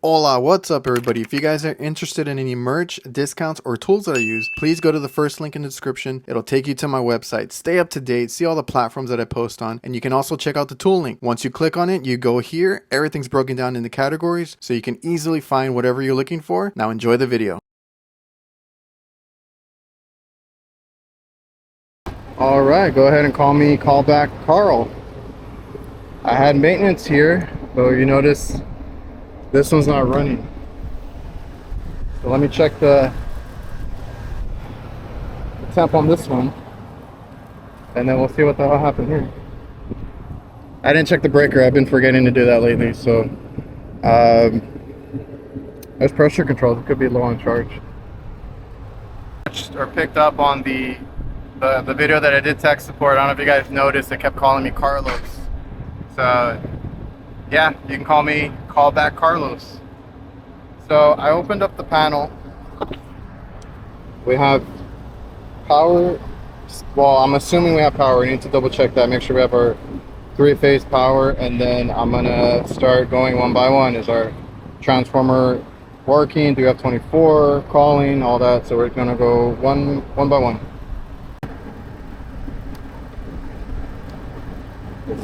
Hola, what's up everybody? If you guys are interested in any merch, discounts, or tools that I use, please go to the first link in the description. It'll take you to my website. Stay up to date, see all the platforms that I post on, and you can also check out the tool link. Once you click on it, you go here. Everything's broken down into categories, so you can easily find whatever you're looking for. Now enjoy the video. Alright, go ahead and call me Callback Carl. I had maintenance here, but you notice this one's not running. So let me check the temp on this one, and then we'll see what the hell happened here. I didn't check the breaker. I've been forgetting to do that lately. So there's pressure controls. It could be low on charge. Or picked up on the video that I did tech support. I don't know if you guys noticed, it kept calling me Carlos. So yeah, you can call me Callback Carlos. So I opened up the panel. We have power. Well, I'm assuming we have power. We need to double check that, make sure we have our 3-phase power, and then I'm gonna start going one by one. Is our transformer working? Do we have 24 calling, all that? So we're gonna go one by one.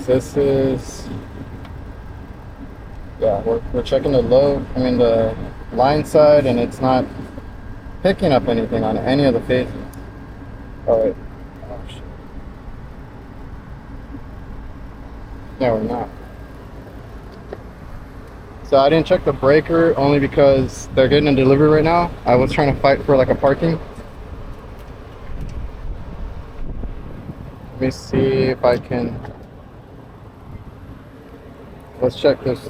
This is, yeah, we're checking the the line side, and it's not picking up anything on any of the phases. All right. Oh, shit. Yeah, we're not. So I didn't check the breaker only because they're getting a delivery right now. I was trying to fight for like a parking. Let me see if I can. Let's check this.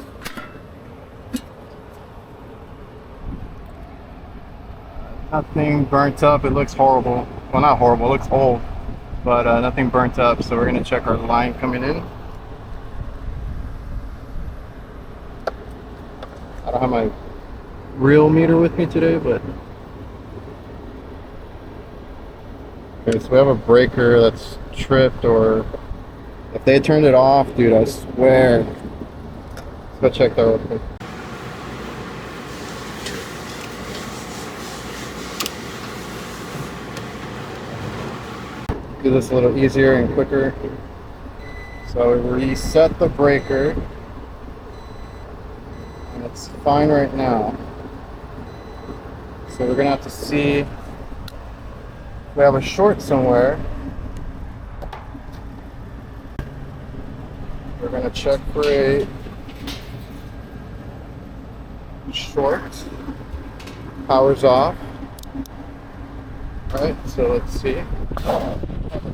Nothing burnt up. It looks horrible. Well, not horrible. It looks old, but nothing burnt up. So we're gonna check our line coming in. I don't have my real meter with me today, but okay. So we have a breaker that's tripped, or if they turned it off, dude, I swear. Let's go check that real quick. Do this a little easier and quicker. So we reset the breaker, and it's fine right now. So we're gonna have to see if we have a short somewhere. We're gonna check for a short. Power's off. All right, so let's see.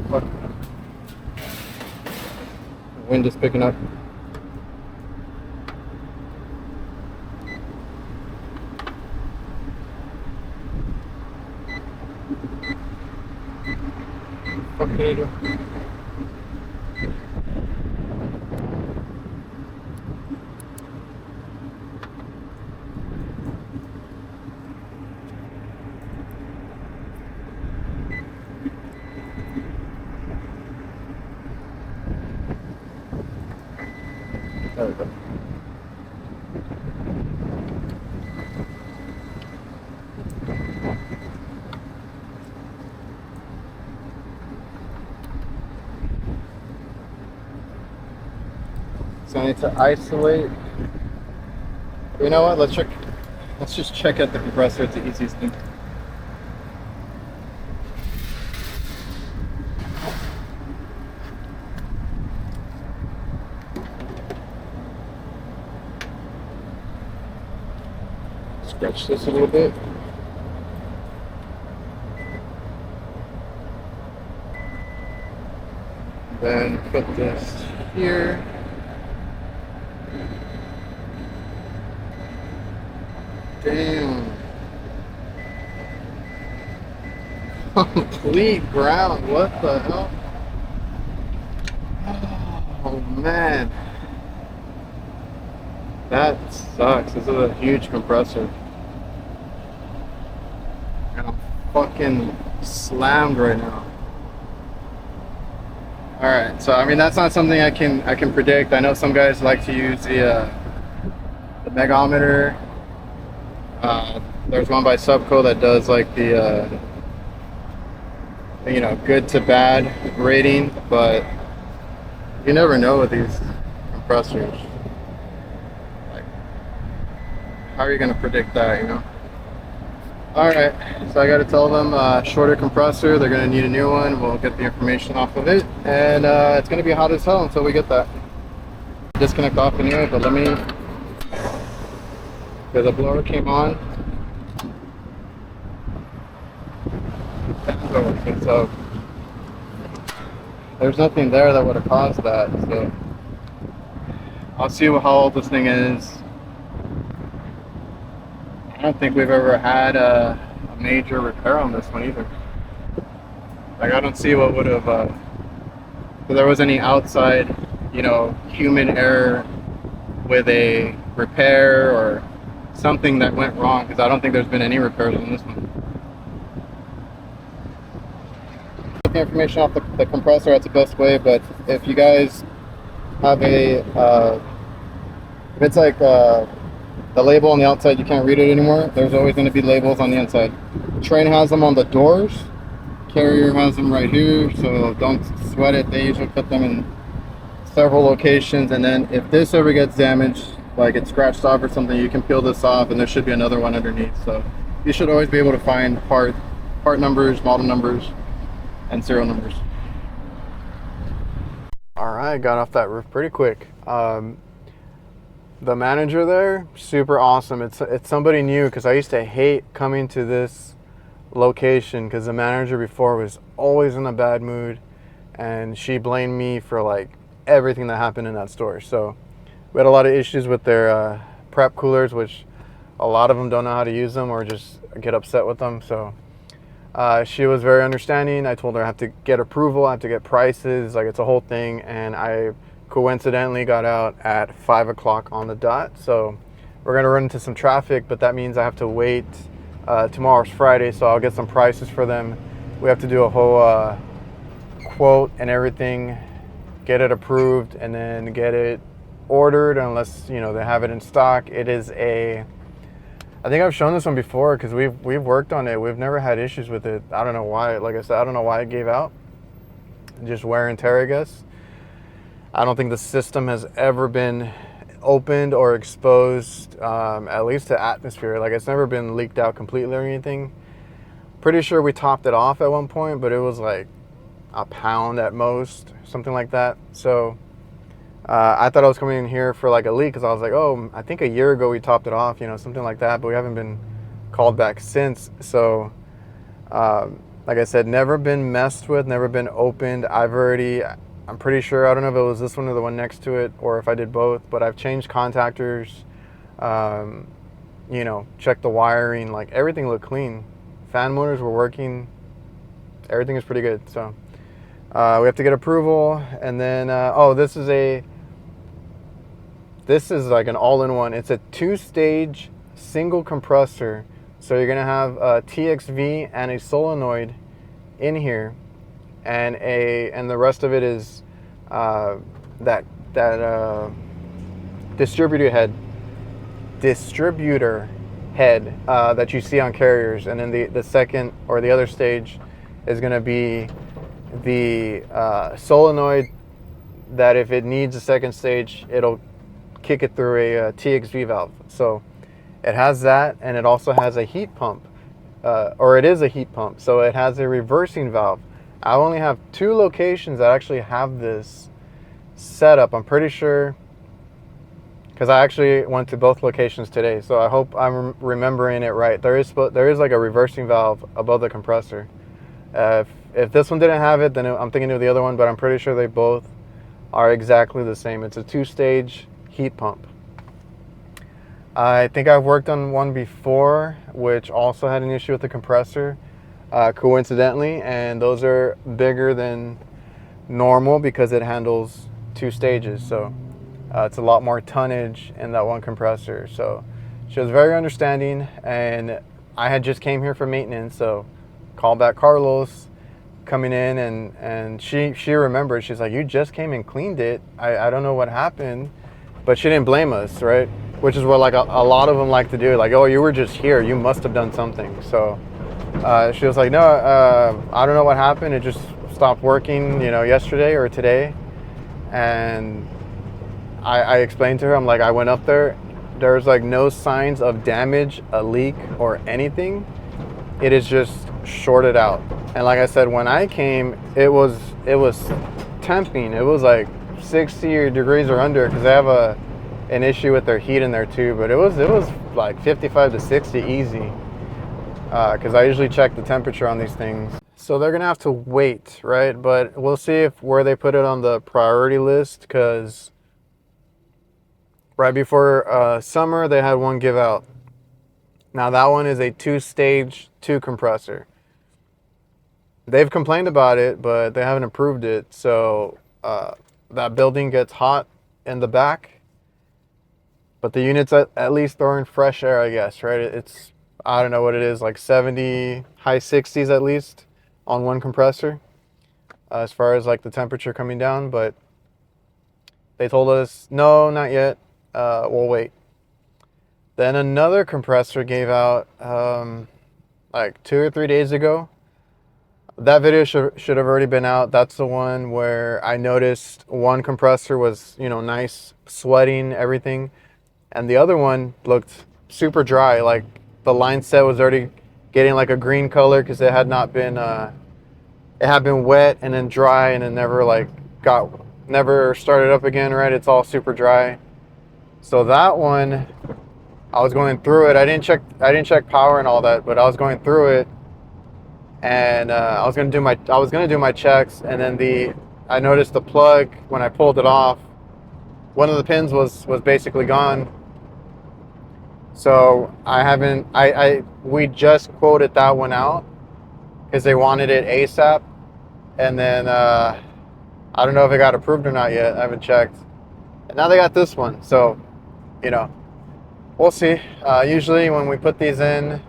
The wind is picking up. What can I do? There we go. So I need to isolate. You know what? Let's just check at the compressor. It's the easiest thing. Scratch this a little bit. Then put this here. Damn. Complete ground. What the hell? Oh man. That sucks. This is a huge compressor. And I'm fucking slammed right now. Alright, so I mean that's not something I can predict. I know some guys like to use the megometer There's one by Subco that does like the you know, good to bad rating, but you never know with these compressors. Like, how are you going to predict that, you know? Alright, so I got to tell them shorter compressor, they're going to need a new one. We'll get the information off of it, and it's going to be hot as hell until we get that. Disconnect off anyway, but let me, because the blower came on. So there's nothing there that would have caused that, so I'll see how old this thing is. I don't think we've ever had a major repair on this one either. Like, I don't see what would have if there was any outside, you know, human error with a repair or something that went wrong, because I don't think there's been any repairs on this one. Get the information off the compressor, that's the best way. But if you guys have a if it's like the label on the outside, you can't read it anymore, there's always going to be labels on the inside. Train has them on the doors, Carrier has them right here, so don't sweat it. They usually put them in several locations, and then if this ever gets damaged, like it's scratched off or something, you can peel this off and there should be another one underneath. So you should always be able to find part numbers, model numbers, and serial numbers. All right, got off that roof pretty quick. The manager there, super awesome. It's somebody new, because I used to hate coming to this location because the manager before was always in a bad mood, and she blamed me for like everything that happened in that store. So we had a lot of issues with their prep coolers, which a lot of them don't know how to use them or just get upset with them. So she was very understanding. I told her I have to get approval, I have to get prices, like it's a whole thing, and I coincidentally got out at 5 o'clock on the dot. So we're gonna run into some traffic, but that means I have to wait. Tomorrow's Friday, so I'll get some prices for them. We have to do a whole quote and everything, get it approved, and then get it ordered, unless, you know, they have it in stock. It is I think I've shown this one before, because we've worked on it. We've never had issues with it. I don't know why. Like I said, I don't know why it gave out. Just wear and tear, I guess. I don't think the system has ever been opened or exposed, at least to atmosphere. Like, it's never been leaked out completely or anything. Pretty sure we topped it off at one point, but it was like a pound at most, something like that. So I thought I was coming in here for like a leak, because I was like, oh, I think a year ago we topped it off, you know, something like that, but we haven't been called back since. So like I said, never been messed with, never been opened. I'm pretty sure, I don't know if it was this one or the one next to it, or if I did both, but I've changed contactors, you know, checked the wiring, like everything looked clean. Fan motors were working, everything is pretty good. So we have to get approval, and then oh, this is like an all-in-one. It's a 2-stage single compressor, so you're gonna have a TXV and a solenoid in here, and the rest of it is that distributor head that you see on Carriers. And then the second, or the other stage, is going to be the solenoid that if it needs a second stage, it'll kick it through a TXV valve. So it has that, and it also has a heat pump, or it is a heat pump, so it has a reversing valve. I only have 2 locations that actually have this setup, I'm pretty sure, because I actually went to both locations today, so I hope I'm remembering it right. There is like a reversing valve above the compressor. If this one didn't have it, then I'm thinking of the other one, but I'm pretty sure they both are exactly the same. It's a 2-stage heat pump. I think I've worked on one before, which also had an issue with the compressor, coincidentally, and those are bigger than normal because it handles 2 stages. So it's a lot more tonnage in that one compressor. So she was very understanding, and I had just came here for maintenance, so Callback Carlos coming in, and she remembered. She's like, you just came and cleaned it. I don't know what happened, but she didn't blame us, right? which is what like a lot of them like to do. Like, oh, you were just here, you must have done something. So she was like, no, I don't know what happened. It just stopped working, you know, yesterday or today. And I explained to her, I'm like, I went up there. There's like no signs of damage, a leak, or anything. It is just shorted out. And like I said, when I came, it was temping. It was like 60 degrees or under, because they have an issue with their heat in there too. But it was like 55 to 60 easy, because I usually check the temperature on these things. So they're gonna have to wait, right? But we'll see where they put it on the priority list, because right before summer they had one give out. Now that one is a 2-stage 2 compressor. They've complained about it, but they haven't approved it. So that building gets hot in the back, but the unit's at least throwing fresh air, I guess, right? It's, I don't know what it is, like 70, high 60s at least on one compressor, as far as like the temperature coming down. But they told us, no, not yet. We'll wait. Then another compressor gave out like 2 or 3 days ago. That video should have already been out. That's the one where I noticed one compressor was, you know, nice, sweating, everything. And the other one looked super dry. Like the line set was already getting like a green color, because it had not been, it had been wet and then dry, and it never started up again, right? It's all super dry. So that one, I was going through it. I didn't check power and all that, but I was going through it, and I was gonna do my checks, and then I noticed the plug, when I pulled it off, one of the pins was basically gone. So we just quoted that one out because they wanted it ASAP, and then I don't know if it got approved or not yet. I haven't checked. And now they got this one, so you know. We'll see. Usually when we put these in,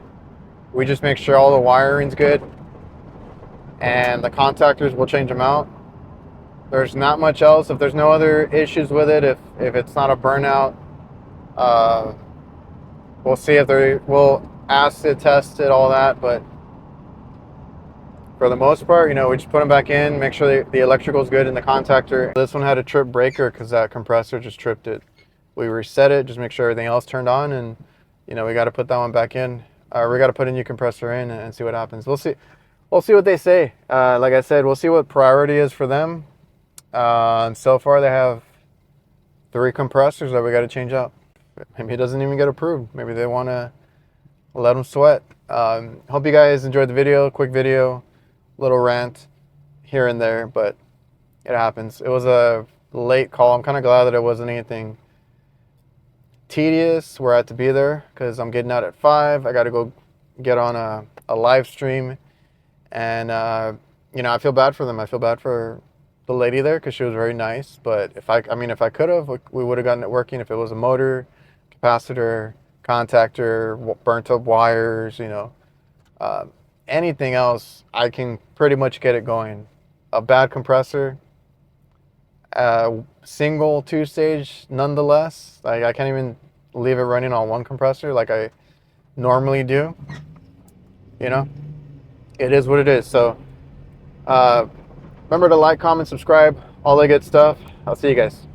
we just make sure all the wiring's good, and the contactors, we'll change them out. There's not much else. If there's no other issues with it, if it's not a burnout, we'll see if we'll ask to test it, all that. But for the most part, you know, we just put them back in, make sure the electrical's good in the contactor. This one had a trip breaker because that compressor just tripped it. We reset it, just make sure everything else turned on, and you know, we got to put that one back in. We got to put a new compressor in and see what happens. We'll see what they say. Like I said, we'll see what priority is for them. And so far they have 3 compressors that we got to change out. Maybe it doesn't even get approved. Maybe they want to let them sweat. Hope you guys enjoyed the video. Quick video, little rant here and there, but it happens. It was a late call. I'm kind of glad that it wasn't anything tedious where I had to be there, because I'm getting out at 5. I got to go get on a live stream, and you know, I feel bad for them. I feel bad for the lady there, because she was very nice. But if I could have, we would have gotten it working. If it was a motor, capacitor, contactor, burnt up wires, you know, anything else, I can pretty much get it going. A bad compressor, single 2-stage nonetheless. Like, I can't even leave it running on one compressor like I normally do. You know, it is what it is. So remember to like, comment, subscribe, all that good stuff. I'll see you guys.